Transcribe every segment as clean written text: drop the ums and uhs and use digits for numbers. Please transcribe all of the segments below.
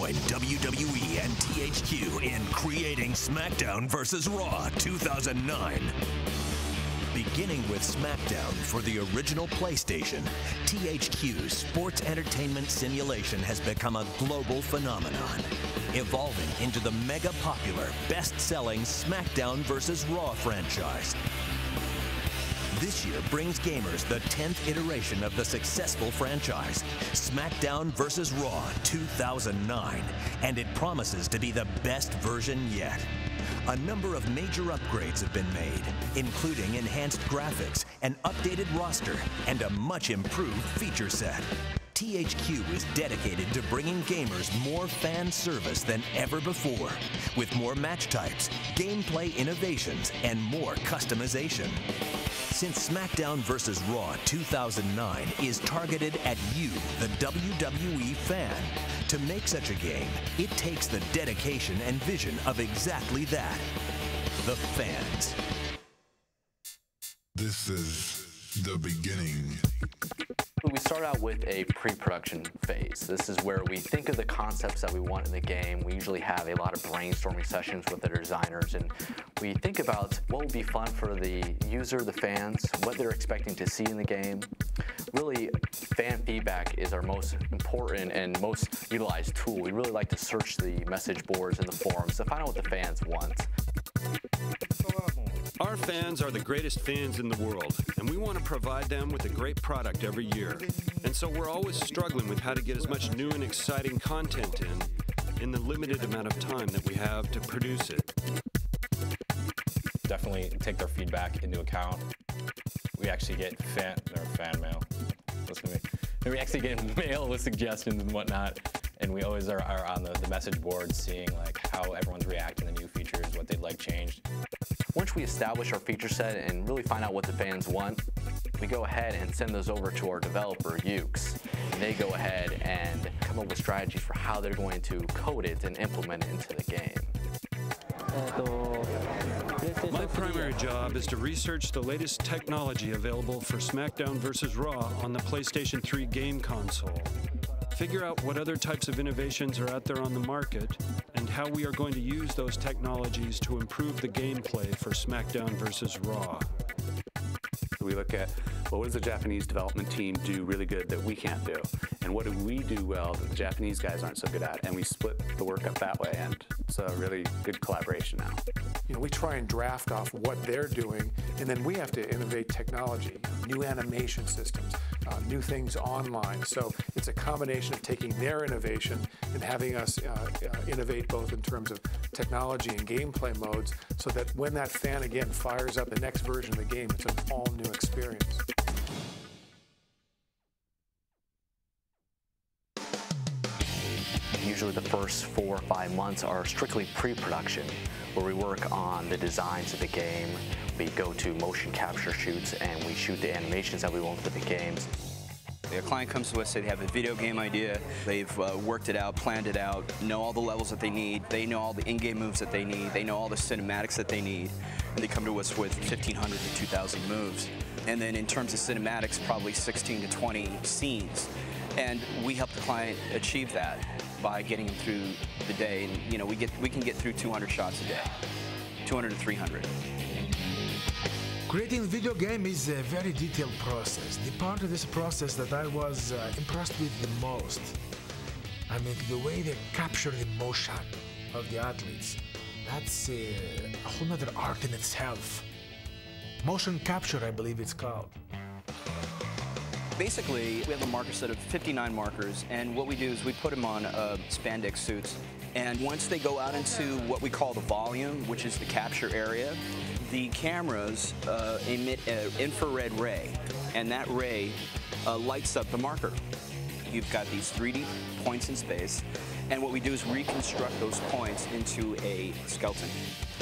Join WWE and THQ in creating SmackDown vs. Raw 2009. Beginning with SmackDown for the original PlayStation, THQ's sports entertainment simulation has become a global phenomenon, evolving into the mega-popular, best-selling SmackDown vs. Raw franchise. This year brings gamers the 10th iteration of the successful franchise, SmackDown vs. Raw 2009, and it promises to be the best version yet. A number of major upgrades have been made, including enhanced graphics, an updated roster, and a much improved feature set. THQ is dedicated to bringing gamers more fan service than ever before, with more match types, gameplay innovations, and more customization. Since SmackDown vs. Raw 2009 is targeted at you, the WWE fan, to make such a game, it takes the dedication and vision of exactly that, the fans. This is the beginning. We start out with a pre-production phase. This is where we think of the concepts that we want in the game. We usually have a lot of brainstorming sessions with the designers, and we think about what would be fun for the user, the fans, what they're expecting to see in the game. Really, fan feedback is our most important and most utilized tool. We really like to search the message boards and the forums to find out what the fans want. Our fans are the greatest fans in the world, and we want to provide them with a great product every year. And so we're always struggling with how to get as much new and exciting content in the limited amount of time that we have to produce it. Definitely take their feedback into account. We actually get fan mail. Listen to me. And we actually get mail with suggestions and whatnot. And we always are on the message board seeing like how everyone's reacting to new features, what they'd like changed. Once we establish our feature set and really find out what the fans want, we go ahead and send those over to our developer, Ukes. And they go ahead and come up with strategies for how they're going to code it and implement it into the game. My primary job is to research the latest technology available for SmackDown vs. Raw on the PlayStation 3 game console. Figure out what other types of innovations are out there on the market and how we are going to use those technologies to improve the gameplay for SmackDown vs. Raw. We look at, well, what does the Japanese development team do really good that we can't do? And what do we do well that the Japanese guys aren't so good at? And we split the work up that way, and it's a really good collaboration now. You know, we try and draft off what they're doing, and then we have to innovate technology, new animation systems, new things online. So it's a combination of taking their innovation and having us innovate both in terms of technology and gameplay modes, so that when that fan again fires up the next version of the game, it's an all-new experience. Usually the first 4 or 5 months are strictly pre-production, where we work on the designs of the game. We go to motion capture shoots and we shoot the animations that we want for the games. A client comes to us, say they have a video game idea, they've worked it out, planned it out, know all the levels that they need, they know all the in-game moves that they need, they know all the cinematics that they need, and they come to us with 1,500 to 2,000 moves. And then in terms of cinematics, probably 16 to 20 scenes. And we help the client achieve that by getting them through the day. And you know, we can get through 200 shots a day, 200 to 300. Creating a video game is a very detailed process. The part of this process that I was impressed with the most, I mean, the way they capture the motion of the athletes. That's a whole other art in itself. Motion capture, I believe it's called. Basically, we have a marker set of 59 markers, and what we do is we put them on spandex suits. And once they go out into what we call the volume, which is the capture area, the cameras emit an infrared ray, and that ray lights up the marker. You've got these 3D points in space, and what we do is reconstruct those points into a skeleton.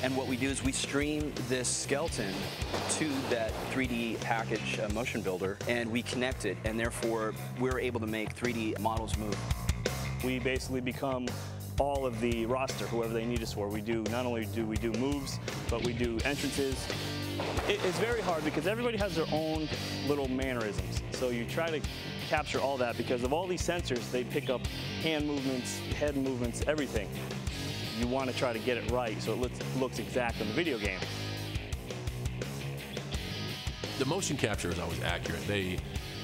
And what we do is we stream this skeleton to that 3D package motion builder, and we connect it, and therefore we're able to make 3D models move. We basically become all of the roster, whoever they need us for. We do, not only do we do moves, but we do entrances, It's very hard because everybody has their own little mannerisms. So you try to capture all that because of all these sensors, they pick up hand movements, head movements, everything. You want to try to get it right so it looks exact in the video game. The motion capture is always accurate. They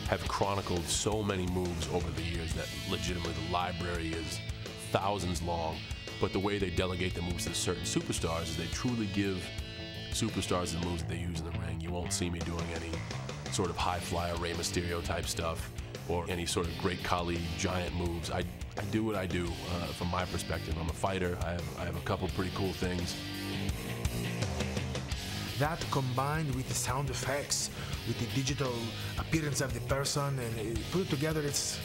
have chronicled so many moves over the years that legitimately the library is thousands long. But the way they delegate the moves to certain superstars is they truly give superstars the moves that they use in the ring. You won't see me doing any sort of high flyer Rey Mysterio type stuff or any sort of great Khali giant moves. I do what I do from my perspective. I'm a fighter. I have a couple pretty cool things. That combined with the sound effects, with the digital appearance of the person, and put it together, it's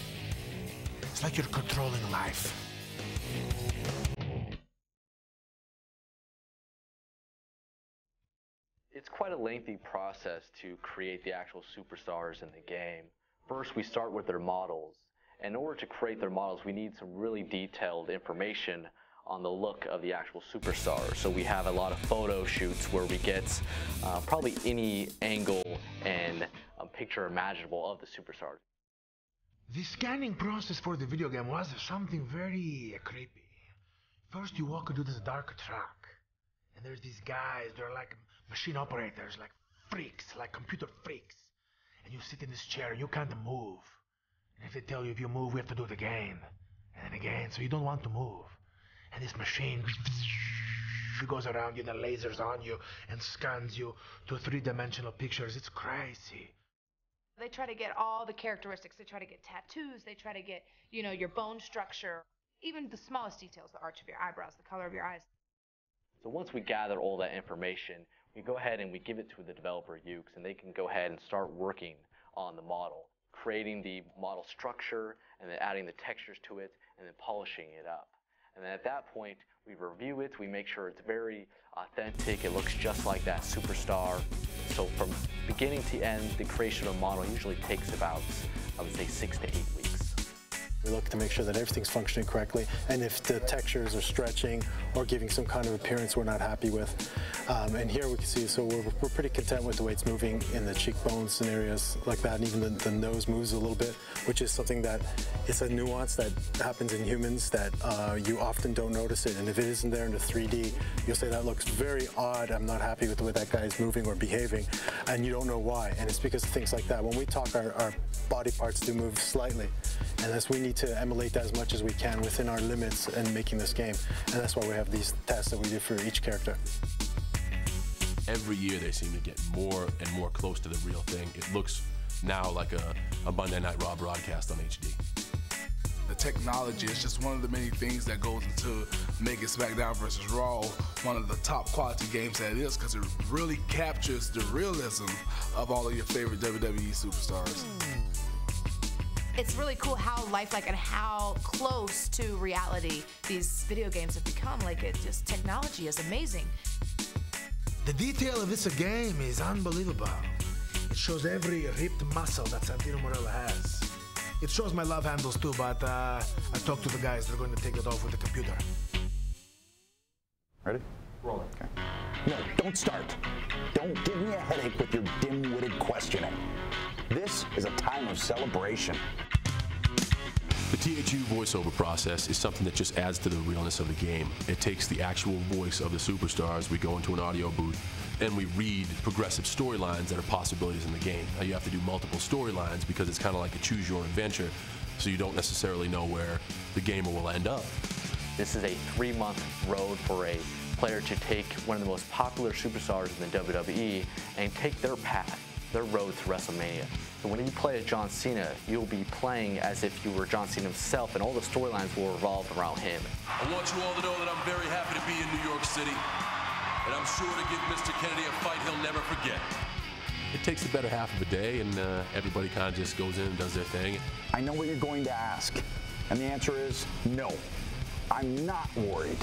like you're controlling life. It's quite a lengthy process to create the actual superstars in the game. First, we start with their models. In order to create their models, we need some really detailed information on the look of the actual superstar. So we have a lot of photo shoots where we get probably any angle and picture imaginable of the superstars. The scanning process for the video game was something very creepy. First you walk into this dark track, and there's these guys, they're like machine operators, like freaks, like computer freaks. And you sit in this chair and you can't move. And if they tell you if you move, we have to do it again. And then again, so you don't want to move. And this machine goes around you, the lasers on you, and scans you to three-dimensional pictures. It's crazy. They try to get all the characteristics. They try to get tattoos. They try to get, you know, your bone structure, even the smallest details, the arch of your eyebrows, the color of your eyes. So once we gather all that information, we go ahead and we give it to the developer Yuke's, and they can go ahead and start working on the model, creating the model structure, and then adding the textures to it, and then polishing it up. And then at that point, we review it, we make sure it's very authentic, it looks just like that superstar. So from beginning to end, the creation of a model usually takes about, I would say, 6 to 8 weeks. We look to make sure that everything's functioning correctly, and if the textures are stretching or giving some kind of appearance we're not happy with. And here we can see, so we're pretty content with the way it's moving in the cheekbones and areas like that, and even the nose moves a little bit, which is something that it's a nuance that happens in humans that you often don't notice it, and if it isn't there in the 3D, you'll say that looks very odd, I'm not happy with the way that guy is moving or behaving, and you don't know why, and it's because of things like that. When we talk, our body parts do move slightly, and that's we need to emulate that as much as we can within our limits in making this game, and that's why we have these tests that we do for each character. Every year they seem to get more and more close to the real thing. It looks now like a Monday Night Raw broadcast on HD. The technology is just one of the many things that goes into making SmackDown vs. Raw one of the top quality games that it is, because it really captures the realism of all of your favorite WWE superstars. It's really cool how lifelike and how close to reality these video games have become. Like, it just, technology is amazing. The detail of this game is unbelievable. It shows every ripped muscle that Santino Marella has. It shows my love handles too, but I talked to the guys. They're going to take it off with the computer. Ready? Rolling. Okay. No, don't start. Don't give me a headache with your dim-witted questioning. This is a time of celebration. The THU voiceover process is something that just adds to the realness of the game. It takes the actual voice of the superstars, we go into an audio booth, and we read progressive storylines that are possibilities in the game. Now you have to do multiple storylines because it's kind of like a choose-your-own-adventure, so you don't necessarily know where the gamer will end up. This is a 3-month road for a player to take one of the most popular superstars in the WWE and take their path, their road to WrestleMania. So when you play as John Cena, you'll be playing as if you were John Cena himself, and all the storylines will revolve around him. I want you all to know that I'm very happy to be in New York City, and I'm sure to give Mr. Kennedy a fight he'll never forget. It takes the better half of a day, and everybody kind of just goes in and does their thing. I know what you're going to ask, and the answer is no. I'm not worried.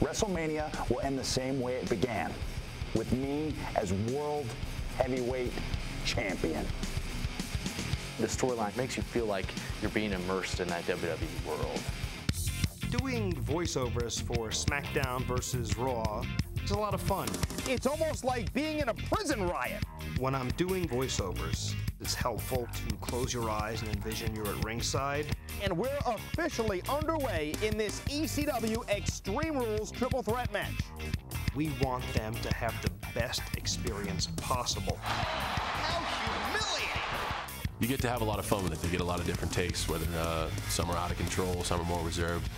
WrestleMania will end the same way it began, with me as World Heavyweight Champion. The storyline makes you feel like you're being immersed in that WWE world. Doing voiceovers for SmackDown vs. Raw, It's a lot of fun. It's almost like being in a prison riot. When I'm doing voiceovers, it's helpful to close your eyes and envision you're at ringside. And we're officially underway in this ECW Extreme Rules Triple Threat match. We want them to have the best experience possible. How humiliating! You get to have a lot of fun with it. They get a lot of different takes, whether some are out of control, some are more reserved,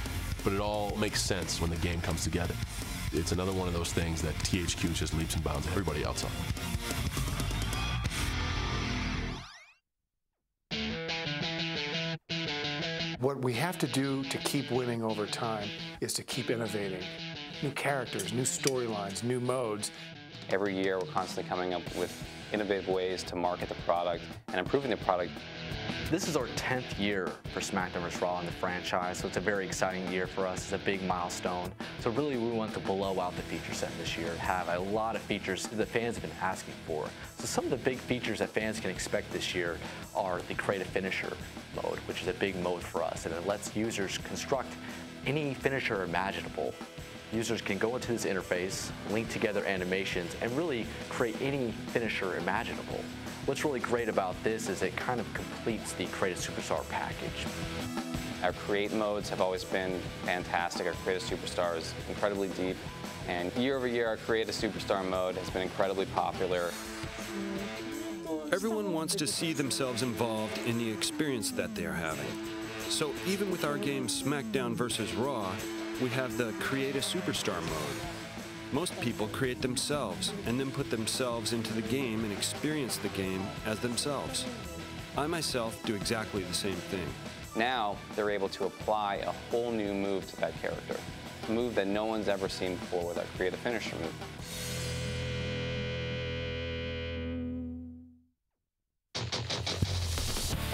but it all makes sense when the game comes together. It's another one of those things that THQ just leaps and bounds everybody else on. What we have to do to keep winning over time is to keep innovating. New characters, new storylines, new modes. Every year we're constantly coming up with innovative ways to market the product and improving the product. This is our 10th year for SmackDown vs. Raw in the franchise, so it's a very exciting year for us. It's a big milestone. So really we want to blow out the feature set this year, have a lot of features that fans have been asking for. So some of the big features that fans can expect this year are the Create a Finisher mode, which is a big mode for us, and it lets users construct any finisher imaginable. Users can go into this interface, link together animations, and really create any finisher imaginable. What's really great about this is it kind of completes the Create a Superstar package. Our create modes have always been fantastic. Our Create a Superstar is incredibly deep, and year over year our Create a Superstar mode has been incredibly popular. Everyone wants to see themselves involved in the experience that they're having. So even with our game SmackDown vs. Raw, we have the Create a Superstar mode. Most people create themselves and then put themselves into the game and experience the game as themselves. I myself do exactly the same thing. Now they're able to apply a whole new move to that character, a move that no one's ever seen before with our Create a Finisher move.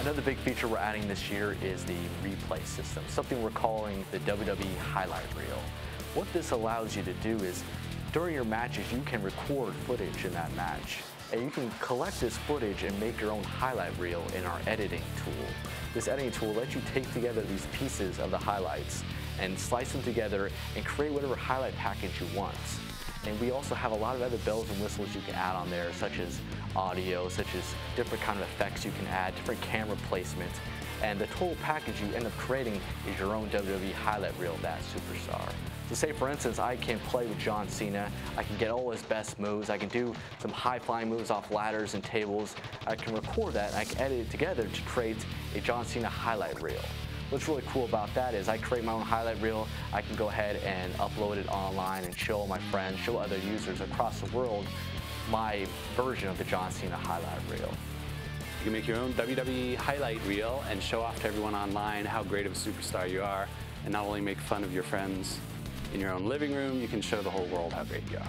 Another big feature we're adding this year is the replay system, something we're calling the WWE Highlight Reel. What this allows you to do is, during your matches, you can record footage in that match. And you can collect this footage and make your own highlight reel in our editing tool. This editing tool lets you take together these pieces of the highlights and slice them together and create whatever highlight package you want. And we also have a lot of other bells and whistles you can add on there, such as audio, such as different kind of effects you can add, different camera placement. And the total package you end up creating is your own WWE highlight reel of that superstar. So say, for instance, I can play with John Cena. I can get all his best moves. I can do some high-flying moves off ladders and tables. I can record that, and I can edit it together to create a John Cena highlight reel. What's really cool about that is I create my own highlight reel. I can go ahead and upload it online and show my friends, show other users across the world my version of the John Cena highlight reel. You can make your own WWE highlight reel and show off to everyone online how great of a superstar you are, and not only make fun of your friends in your own living room, you can show the whole world how great you are.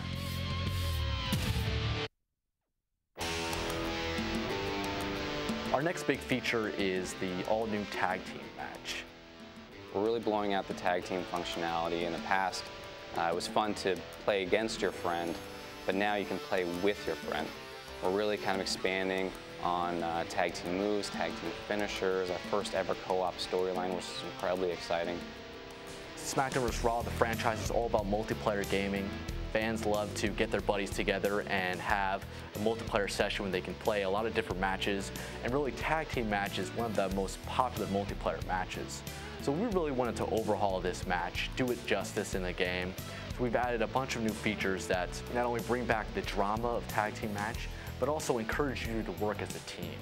Our next big feature is the all-new tag team match. We're really blowing out the tag team functionality. In the past, it was fun to play against your friend, but now you can play with your friend. We're really kind of expanding on tag team moves, tag team finishers, our first ever co-op storyline, which is incredibly exciting. SmackDown vs. Raw, the franchise, is all about multiplayer gaming. Fans love to get their buddies together and have a multiplayer session where they can play a lot of different matches. And really, tag team match is one of the most popular multiplayer matches. So we really wanted to overhaul this match, do it justice in the game. So we've added a bunch of new features that not only bring back the drama of tag team match, but also encourage you to work as a team.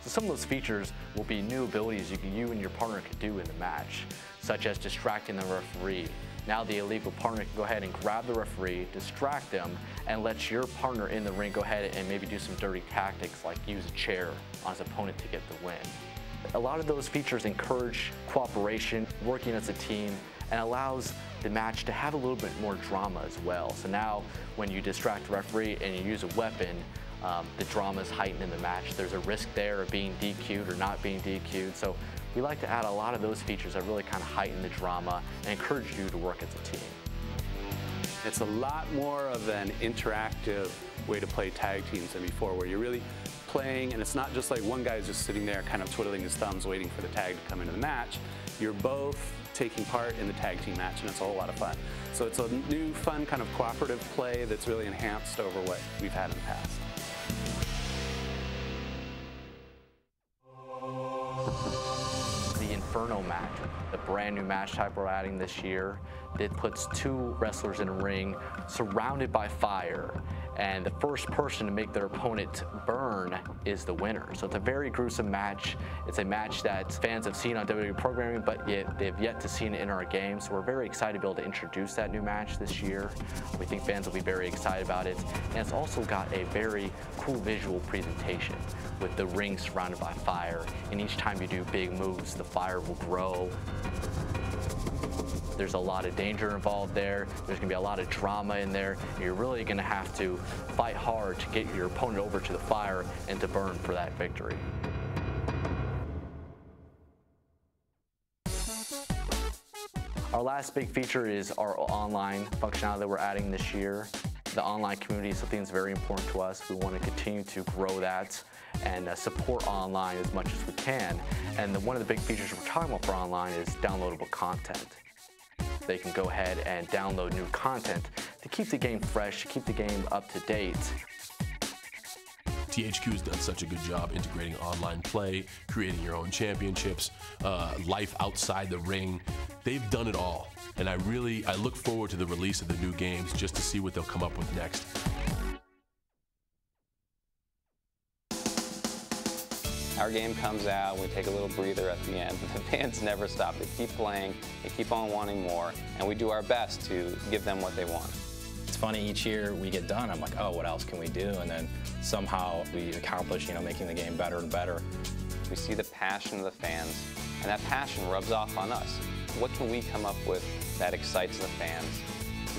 So some of those features will be new abilities you and your partner can do in the match, such as distracting the referee. Now the illegal partner can go ahead and grab the referee, distract them, and let your partner in the ring go ahead and maybe do some dirty tactics like use a chair on his opponent to get the win. A lot of those features encourage cooperation, working as a team, and allows the match to have a little bit more drama as well. So now when you distract the referee and you use a weapon, the drama is heightened in the match. There's a risk there of being DQ'd or not being DQ'd. So we like to add a lot of those features that really kind of heighten the drama and encourage you to work as a team. It's a lot more of an interactive way to play tag teams than before, where you're really playing, and it's not just like one guy's just sitting there kind of twiddling his thumbs waiting for the tag to come into the match. You're both taking part in the tag team match, and it's a whole lot of fun. So it's a new, fun kind of cooperative play that's really enhanced over what we've had in the past. The Inferno match, the brand new match type we're adding this year, it puts two wrestlers in a ring surrounded by fire, and the first person to make their opponent burn is the winner. So it's a very gruesome match. It's a match that fans have seen on WWE programming, but they've yet to see it in our game. So we're very excited to be able to introduce that new match this year. We think fans will be very excited about it. And it's also got a very cool visual presentation with the ring surrounded by fire. And each time you do big moves, the fire will grow. There's a lot of danger involved there. There's gonna be a lot of drama in there. You're really gonna have to fight hard to get your opponent over to the fire and to burn for that victory. Our last big feature is our online functionality that we're adding this year. The online community is something that's very important to us. We want to continue to grow that and support online as much as we can. And one of the big features we're talking about for online is downloadable content. They can go ahead and download new content to keep the game fresh, to keep the game up to date. THQ has done such a good job integrating online play, creating your own championships, life outside the ring. They've done it all. And I look forward to the release of the new games just to see what they'll come up with next. Our game comes out, we take a little breather at the end. The fans never stop. They keep playing, they keep on wanting more, and we do our best to give them what they want. It's funny, each year we get done, I'm like, oh, what else can we do? And then somehow we accomplish, making the game better and better. We see the passion of the fans, and that passion rubs off on us. What can we come up with that excites the fans?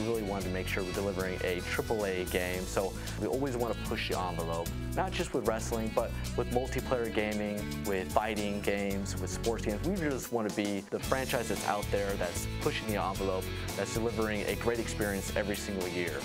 We really wanted to make sure we're delivering a AAA game, so we always want to push the envelope, not just with wrestling, but with multiplayer gaming, with fighting games, with sports games. We just want to be the franchise that's out there, that's pushing the envelope, that's delivering a great experience every single year.